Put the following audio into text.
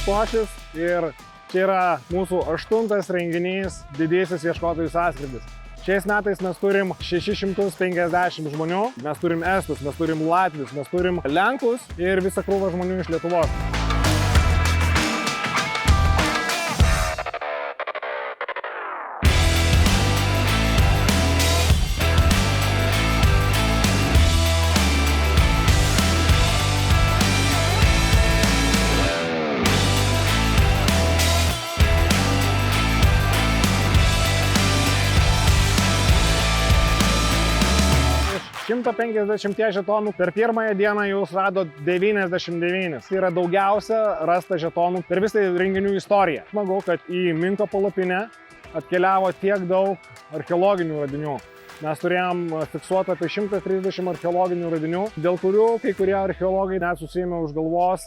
Pošis ir čia yra mūsų 8. renginys Didysis ieškotojų sąskrydis. Šiais metais mes turim 650 žmonių, mes turim estus, mes turim latvius, mes turim lenkus ir visą krūvą žmonių iš Lietuvos. Iš 150 žetonų per pirmąją dieną jūs radot 99. Tai yra daugiausia rasta žetonų per visą renginių istoriją. Smagu, kad į Minko palapinę atkeliavo tiek daug archeologinių radinių. Mes turėjom fiksuotą apie 130 archeologinių radinių, dėl kurių kai kurie archeologai net susiėmė už galvos.